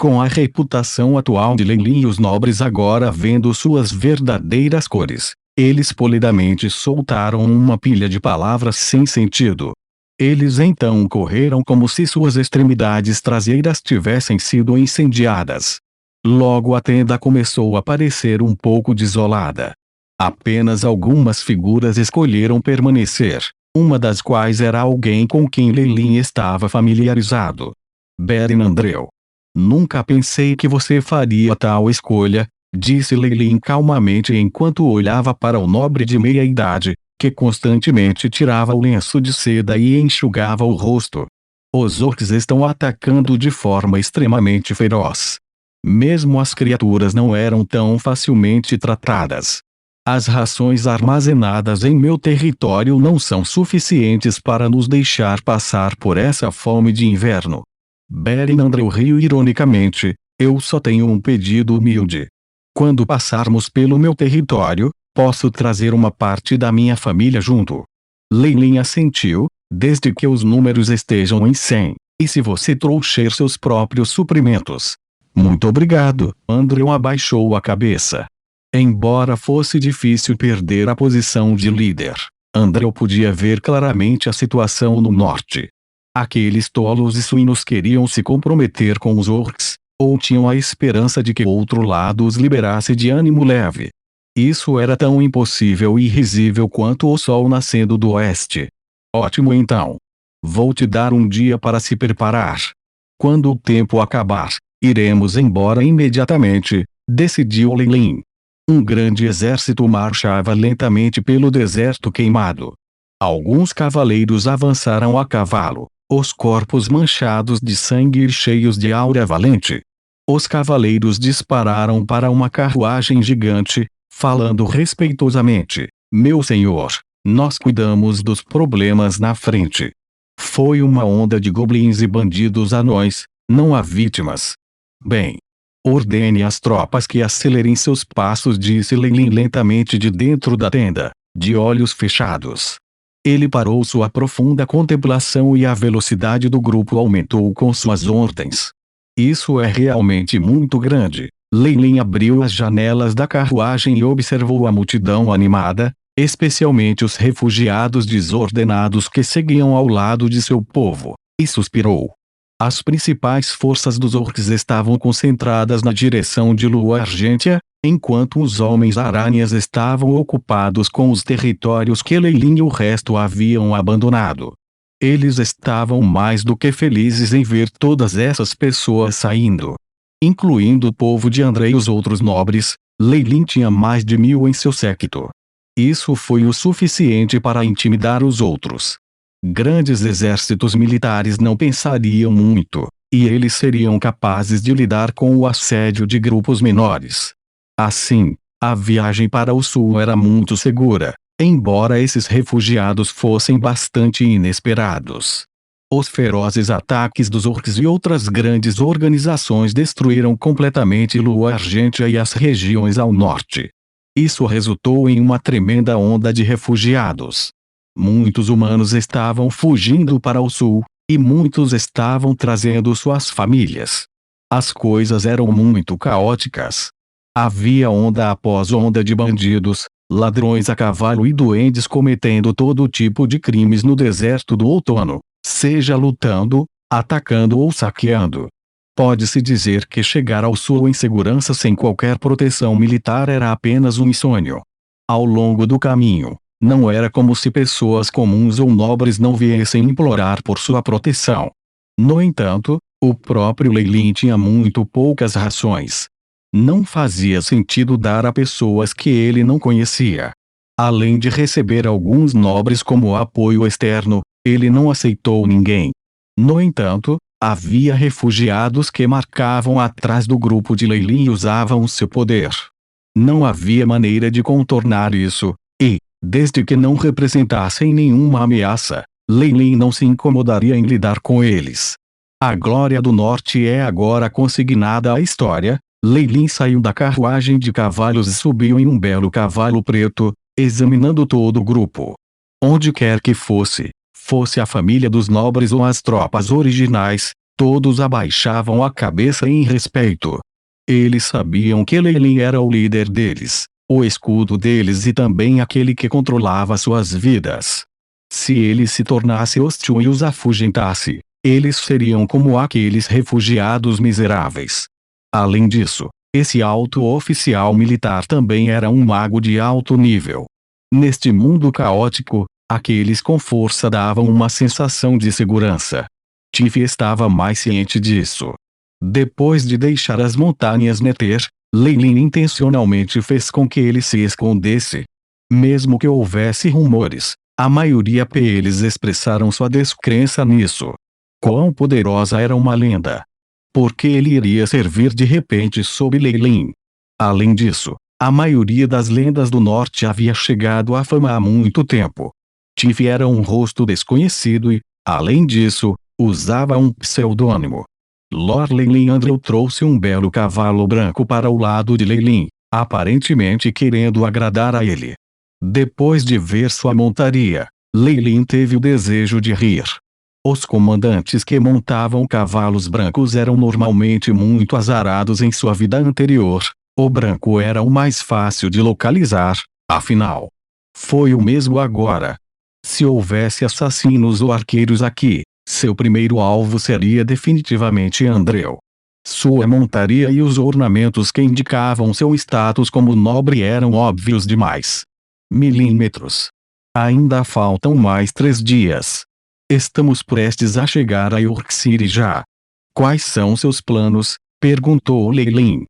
Com a reputação atual de Leilin e os nobres agora vendo suas verdadeiras cores, eles polidamente soltaram uma pilha de palavras sem sentido. Eles então correram como se suas extremidades traseiras tivessem sido incendiadas. Logo a tenda começou a parecer um pouco desolada. Apenas algumas figuras escolheram permanecer, uma das quais era alguém com quem Leilin estava familiarizado. Beren Andrew. Nunca pensei que você faria tal escolha, disse Leilin calmamente enquanto olhava para o nobre de meia idade, que constantemente tirava o lenço de seda e enxugava o rosto. Os orcs estão atacando de forma extremamente feroz. Mesmo as criaturas não eram tão facilmente tratadas. As rações armazenadas em meu território não são suficientes para nos deixar passar por essa fome de inverno. Beren Andrew riu ironicamente. Eu só tenho um pedido humilde. Quando passarmos pelo meu território, posso trazer uma parte da minha família junto. Leilin assentiu, desde que os números estejam em 100, e se você trouxer seus próprios suprimentos. Muito obrigado. Andrew abaixou a cabeça. Embora fosse difícil perder a posição de líder, Andrew podia ver claramente a situação no norte. Aqueles tolos e suínos queriam se comprometer com os orcs, ou tinham a esperança de que o outro lado os liberasse de ânimo leve. Isso era tão impossível e risível quanto o sol nascendo do oeste. Ótimo então. Vou te dar um dia para se preparar. Quando o tempo acabar, iremos embora imediatamente, decidiu Leilin. Um grande exército marchava lentamente pelo deserto queimado. Alguns cavaleiros avançaram a cavalo, os corpos manchados de sangue e cheios de aura valente. Os cavaleiros dispararam para uma carruagem gigante, falando respeitosamente: meu senhor, nós cuidamos dos problemas na frente. Foi uma onda de goblins e bandidos anões, não há vítimas. Bem. Ordene às tropas que acelerem seus passos, disse Leilin lentamente de dentro da tenda, de olhos fechados. Ele parou sua profunda contemplação e a velocidade do grupo aumentou com suas ordens. Isso é realmente muito grande. Leilin abriu as janelas da carruagem e observou a multidão animada, especialmente os refugiados desordenados que seguiam ao lado de seu povo, e suspirou. As principais forças dos orcs estavam concentradas na direção de Lua Argêntea, enquanto os Homens-Aranhas estavam ocupados com os territórios que Leilin e o resto haviam abandonado. Eles estavam mais do que felizes em ver todas essas pessoas saindo. Incluindo o povo de Andrei e os outros nobres, Leilin tinha mais de 1000 em seu séquito. Isso foi o suficiente para intimidar os outros. Grandes exércitos militares não pensariam muito, e eles seriam capazes de lidar com o assédio de grupos menores. Assim, a viagem para o sul era muito segura, embora esses refugiados fossem bastante inesperados. Os ferozes ataques dos orcs e outras grandes organizações destruíram completamente Lua Argêntea e as regiões ao norte. Isso resultou em uma tremenda onda de refugiados. Muitos humanos estavam fugindo para o sul, e muitos estavam trazendo suas famílias. As coisas eram muito caóticas. Havia onda após onda de bandidos, ladrões a cavalo e duendes cometendo todo tipo de crimes no deserto do outono, seja lutando, atacando ou saqueando. Pode-se dizer que chegar ao sul em segurança sem qualquer proteção militar era apenas um sonho. Ao longo do caminho, não era como se pessoas comuns ou nobres não viessem implorar por sua proteção. No entanto, o próprio Leilin tinha muito poucas rações. Não fazia sentido dar a pessoas que ele não conhecia. Além de receber alguns nobres como apoio externo, ele não aceitou ninguém. No entanto, havia refugiados que marcavam atrás do grupo de Leilin e usavam seu poder. Não havia maneira de contornar isso, e, desde que não representassem nenhuma ameaça, Leilin não se incomodaria em lidar com eles. A glória do norte é agora consignada à história. Leilin saiu da carruagem de cavalos e subiu em um belo cavalo preto, examinando todo o grupo. Onde quer que fosse a família dos nobres ou as tropas originais, Todos abaixavam a cabeça em respeito. Eles sabiam que Lei Lin era o líder deles, o escudo deles e também aquele que controlava suas vidas. Se ele se tornasse hostil e os afugentasse, eles seriam como aqueles refugiados miseráveis. Além disso, esse alto oficial militar também era um mago de alto nível. Neste mundo caótico, aqueles com força davam uma sensação de segurança. Tiff estava mais ciente disso. Depois de deixar as montanhas meter, Lei Lin intencionalmente fez com que ele se escondesse. Mesmo que houvesse rumores, a maioria deles expressaram sua descrença nisso. Quão poderosa era uma lenda! Por que ele iria servir de repente sob Lei Lin? Além disso, a maioria das lendas do norte havia chegado à fama há muito tempo. Tiff era um rosto desconhecido e, além disso, usava um pseudônimo. Lord Lei Lin Andrew trouxe um belo cavalo branco para o lado de Lei Lin, aparentemente querendo agradar a ele. Depois de ver sua montaria, Lei Lin teve o desejo de rir. Os comandantes que montavam cavalos brancos eram normalmente muito azarados em sua vida anterior. O branco era o mais fácil de localizar, afinal. Foi o mesmo agora. Se houvesse assassinos ou arqueiros aqui, seu primeiro alvo seria definitivamente Andrew. Sua montaria e os ornamentos que indicavam seu status como nobre eram óbvios demais. Milímetros. Ainda faltam mais 3 dias. Estamos prestes a chegar a Yorkshire já. Quais são seus planos? Perguntou Lei Lin.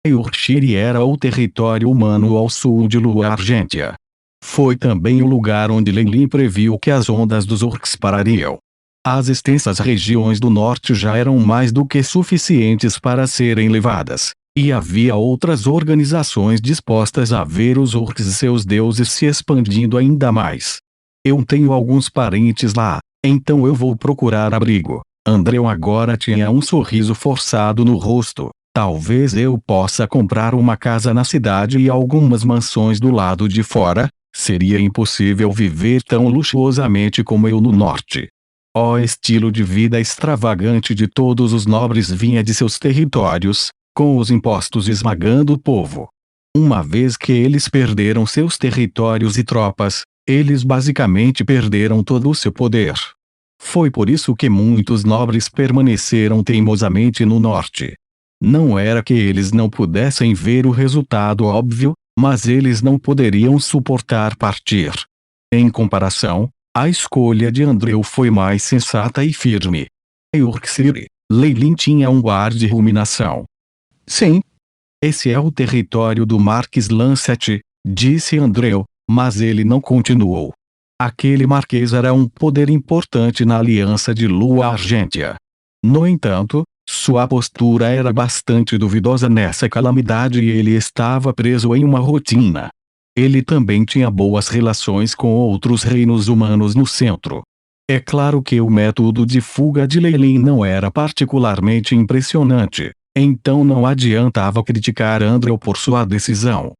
Yorkshire era o território humano ao sul de Lua Argentia. Foi também o lugar onde Lei Lin previu que as ondas dos orcs parariam. As extensas regiões do norte já eram mais do que suficientes para serem levadas, e havia outras organizações dispostas a ver os orcs e seus deuses se expandindo ainda mais. Eu tenho alguns parentes lá, então eu vou procurar abrigo. Andrew agora tinha um sorriso forçado no rosto. Talvez eu possa comprar uma casa na cidade e algumas mansões do lado de fora. Seria impossível viver tão luxuosamente como eu no norte. O estilo de vida extravagante de todos os nobres vinha de seus territórios, com os impostos esmagando o povo. Uma vez que eles perderam seus territórios e tropas, eles basicamente perderam todo o seu poder. Foi por isso que muitos nobres permaneceram teimosamente no norte. Não era que eles não pudessem ver o resultado óbvio, mas eles não poderiam suportar partir. Em comparação, a escolha de Andrew foi mais sensata e firme. Yorkshire, Lei Lin tinha um ar de ruminação. Sim. Esse é o território do Marquês Lancet, disse Andrew, mas ele não continuou. Aquele marquês era um poder importante na aliança de Lua Argentia. No entanto, sua postura era bastante duvidosa nessa calamidade e ele estava preso em uma rotina. Ele também tinha boas relações com outros reinos humanos no centro. É claro que o método de fuga de Lei Lin não era particularmente impressionante, então não adiantava criticar Andrew por sua decisão.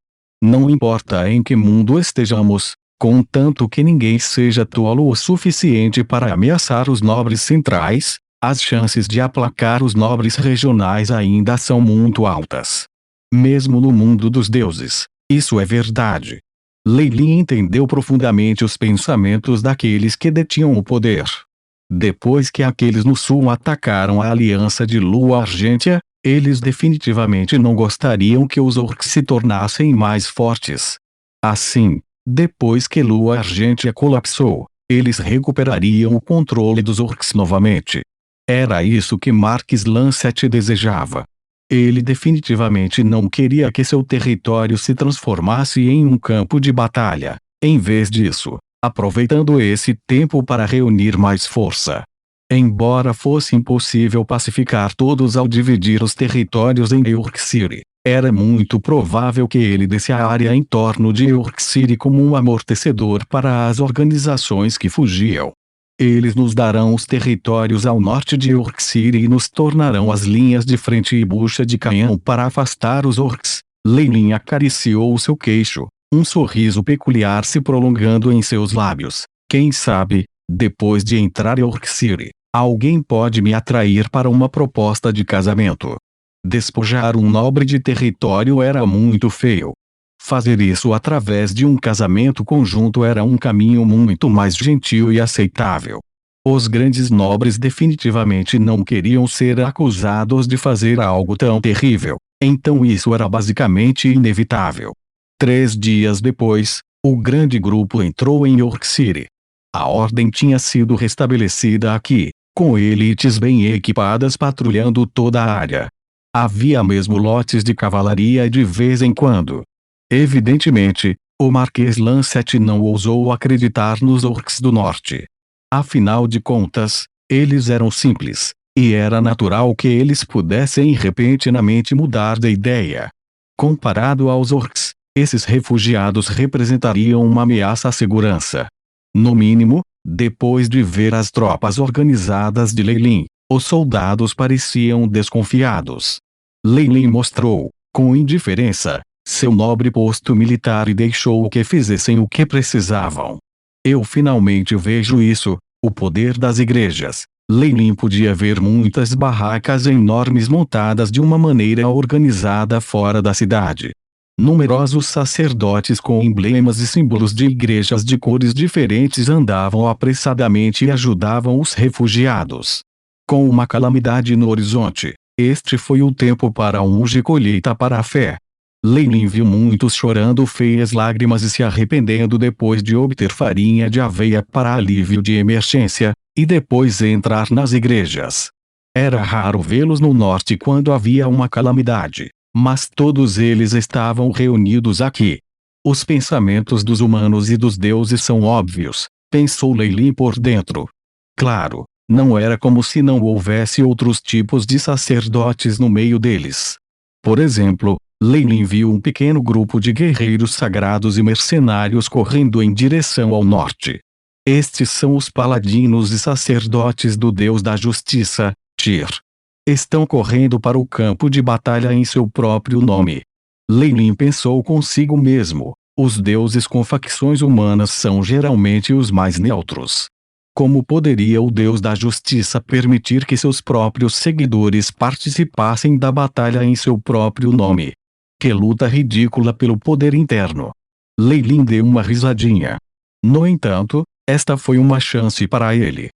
Não importa em que mundo estejamos, contanto que ninguém seja tolo o suficiente para ameaçar os nobres centrais, as chances de aplacar os nobres regionais ainda são muito altas. Mesmo no mundo dos deuses, isso é verdade. Lei Lin entendeu profundamente os pensamentos daqueles que detinham o poder. Depois que aqueles no sul atacaram a aliança de Lua Argentia, eles definitivamente não gostariam que os orcs se tornassem mais fortes. Assim, depois que Lua Argentia colapsou, eles recuperariam o controle dos orcs novamente. Era isso que Marquês Lancet desejava. Ele definitivamente não queria que seu território se transformasse em um campo de batalha. Em vez disso, aproveitando esse tempo para reunir mais força. Embora fosse impossível pacificar todos ao dividir os territórios em Yorkshire, era muito provável que ele desse a área em torno de Yorkshire como um amortecedor para as organizações que fugiam. Eles nos darão os territórios ao norte de Yorkshire e nos tornarão as linhas de frente e bucha de canhão para afastar os orcs. Lei Lin acariciou o seu queixo, um sorriso peculiar se prolongando em seus lábios. Quem sabe, depois de entrar em Yorkshire, Alguém pode me atrair para uma proposta de casamento. Despojar um nobre de território era muito feio. Fazer isso através de um casamento conjunto era um caminho muito mais gentil e aceitável. Os grandes nobres definitivamente não queriam ser acusados de fazer algo tão terrível, então isso era basicamente inevitável. 3 dias depois, o grande grupo entrou em York City. A ordem tinha sido restabelecida aqui, com elites bem equipadas patrulhando toda a área. Havia mesmo lotes de cavalaria de vez em quando. Evidentemente, o Marquês Lancet não ousou acreditar nos orcs do norte. Afinal de contas, eles eram simples, e era natural que eles pudessem repentinamente mudar de ideia. Comparado aos orcs, esses refugiados representariam uma ameaça à segurança. No mínimo, depois de ver as tropas organizadas de Leilin, os soldados pareciam desconfiados. Leilin mostrou, com indiferença, seu nobre posto militar e deixou que fizessem o que precisavam. Eu finalmente vejo isso, o poder das igrejas. Leilin podia ver muitas barracas enormes montadas de uma maneira organizada fora da cidade. Numerosos sacerdotes com emblemas e símbolos de igrejas de cores diferentes andavam apressadamente e ajudavam os refugiados. Com uma calamidade no horizonte, este foi o tempo para um unge colheita para a fé. Leilin viu muitos chorando feias lágrimas e se arrependendo depois de obter farinha de aveia para alívio de emergência, e depois entrar nas igrejas. Era raro vê-los no norte quando havia uma calamidade, mas todos eles estavam reunidos aqui. Os pensamentos dos humanos e dos deuses são óbvios, pensou Leilin por dentro. Claro, não era como se não houvesse outros tipos de sacerdotes no meio deles. Por exemplo, Leilin viu um pequeno grupo de guerreiros sagrados e mercenários correndo em direção ao norte. Estes são os paladinos e sacerdotes do Deus da Justiça, Tyr. Estão correndo para o campo de batalha em seu próprio nome. Leilin pensou consigo mesmo, os deuses com facções humanas são geralmente os mais neutros. Como poderia o Deus da Justiça permitir que seus próprios seguidores participassem da batalha em seu próprio nome? Que luta ridícula pelo poder interno! Leilin deu uma risadinha. No entanto, esta foi uma chance para ele.